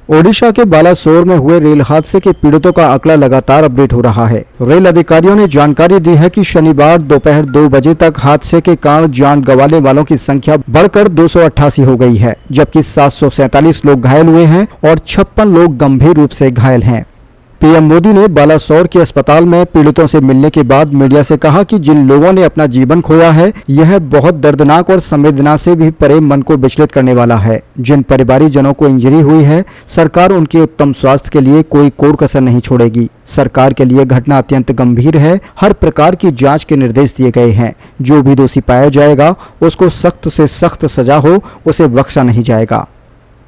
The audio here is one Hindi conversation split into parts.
ओडिशा के बालासोर में हुए रेल हादसे के पीड़ितों का आंकड़ा लगातार अपडेट हो रहा है। रेल अधिकारियों ने जानकारी दी है कि शनिवार दोपहर 2 बजे तक हादसे के कारण जान गंवाने वालों की संख्या बढ़कर 288 हो गई है, जबकि 747 लोग घायल हुए हैं और 56 लोग गंभीर रूप से घायल हैं। पीएम मोदी ने बालासोर के अस्पताल में पीड़ितों से मिलने के बाद मीडिया से कहा कि जिन लोगों ने अपना जीवन खोया है, यह बहुत दर्दनाक और संवेदना से भी परे मन को विचलित करने वाला है। जिन परिवारीजनों को इंजरी हुई है, सरकार उनके उत्तम स्वास्थ्य के लिए कोई कोर कसर नहीं छोड़ेगी। सरकार के लिए घटना अत्यंत गंभीर है। हर प्रकार की जांच के निर्देश दिए गए हैं। जो भी दोषी पाया जाएगा उसको सख्त से सख्त सजा हो, उसे बख्शा नहीं जाएगा।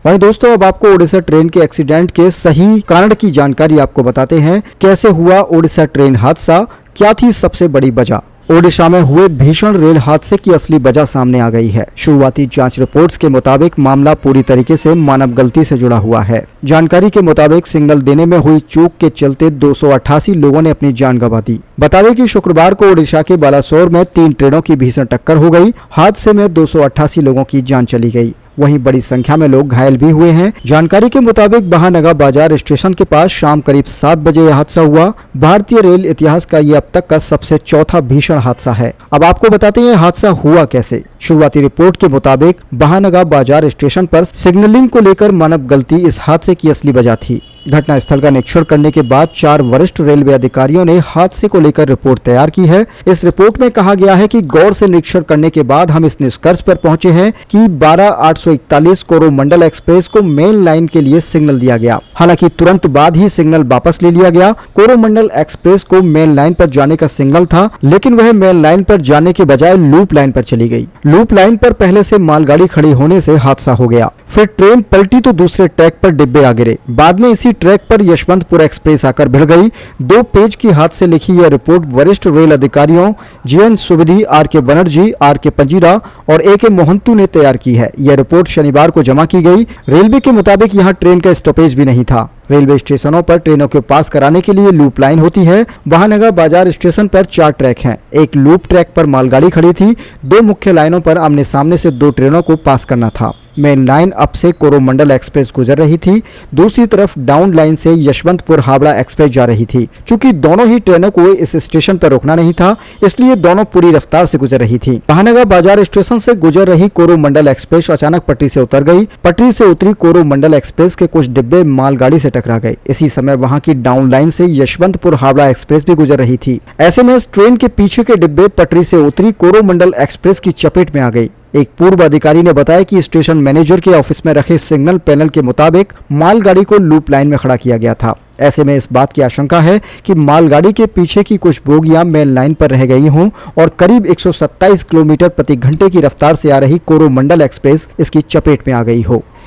वहीं दोस्तों, अब आपको ओडिशा ट्रेन के एक्सीडेंट के सही कारण की जानकारी आपको बताते हैं। कैसे हुआ ओडिशा ट्रेन हादसा, क्या थी सबसे बड़ी वजह। ओडिशा में हुए भीषण रेल हादसे की असली वजह सामने आ गई है। शुरुआती जांच रिपोर्ट्स के मुताबिक मामला पूरी तरीके से मानव गलती से जुड़ा हुआ है। जानकारी के मुताबिक सिग्नल देने में हुई चूक के चलते 288 लोगों ने अपनी जान गंवा दी। बता दें कि शुक्रवार को ओडिशा के बालासोर में 3 ट्रेनों की भीषण टक्कर हो गई। हादसे में 288 लोगों की जान चली गई। वहीं बड़ी संख्या में लोग घायल भी हुए हैं। जानकारी के मुताबिक महानगा बाजार स्टेशन के पास शाम करीब 7 बजे यह हादसा हुआ। भारतीय रेल इतिहास का ये अब तक का सबसे चौथा भीषण हादसा है। अब आपको बताते हैं हादसा हुआ कैसे। शुरुआती रिपोर्ट के मुताबिक महानगा बाजार स्टेशन पर सिग्नलिंग को लेकर मानव गलती इस हादसे की असली वजह थी। घटनास्थल का निरीक्षण करने के बाद 4 वरिष्ठ रेलवे अधिकारियों ने हादसे को लेकर रिपोर्ट तैयार की है। इस रिपोर्ट में कहा गया है कि गौर से निरीक्षण करने के बाद हम इस निष्कर्ष पर पहुंचे हैं कि 12-841 कोरोमंडल एक्सप्रेस को मेन लाइन के लिए सिग्नल दिया गया। हालांकि तुरंत बाद ही सिग्नल वापस ले लिया गया। कोरोमंडल एक्सप्रेस को मेन लाइन पर जाने का सिग्नल था, लेकिन वह मेन लाइन पर जाने के बजाय लूप लाइन पर चली गई। लूप लाइन पर पहले से मालगाड़ी खड़ी होने से हादसा हो गया। फिर ट्रेन पलटी तो दूसरे ट्रैक पर डिब्बे आ गिरे। बाद में इसी ट्रैक पर यशवंतपुर एक्सप्रेस आकर भिड़ गई। 2 पेज की हाथ से लिखी यह रिपोर्ट वरिष्ठ रेल अधिकारियों JN Subedi, RK Banerjee, RK पंजीरा और AK मोहंतु ने तैयार की है। यह रिपोर्ट शनिवार को जमा की गई। रेलवे के मुताबिक यहां ट्रेन का स्टॉपेज भी नहीं था। रेलवे स्टेशनों पर ट्रेनों के पास कराने के लिए लूप लाइन होती है। महानगा बाजार स्टेशन पर 4 ट्रैक हैं। एक लूप ट्रैक पर मालगाड़ी खड़ी थी। 2 मुख्य लाइनों पर आमने सामने से 2 ट्रेनों को पास करना था। मेन लाइन अब से कोरोमंडल एक्सप्रेस गुजर रही थी। दूसरी तरफ डाउन लाइन से यशवंतपुर हावड़ा एक्सप्रेस जा रही थी। चूंकि दोनों ही ट्रेनों को इस स्टेशन पर रुकना नहीं था, इसलिए दोनों पूरी रफ्तार से गुजर रही थी। महानगा बाजार स्टेशन से गुजर रही कोरोमंडल एक्सप्रेस अचानक पटरी से उतर गई। पटरी से उतरी कोरोमंडल एक्सप्रेस के कुछ डिब्बे मालगाड़ी से टकरा गए। इसी समय वहां की डाउन लाइन से यशवंतपुर हावड़ा एक्सप्रेस भी गुजर रही थी। ऐसे में इस ट्रेन के पीछे के डिब्बे पटरी से उतरी कोरोमंडल एक्सप्रेस की चपेट में आ गई। एक पूर्व अधिकारी ने बताया कि स्टेशन मैनेजर के ऑफिस में रखे सिग्नल पैनल के मुताबिक मालगाड़ी को लूप लाइन में खड़ा किया गया था। ऐसे में इस बात की आशंका है कि मालगाड़ी के पीछे की कुछ बोगियां मेन लाइन पर रह गई हों और करीब 127 किलोमीटर प्रति घंटे की रफ्तार से आ रही कोरोमंडल एक्सप्रेस इसकी चपेट में आ गई हो।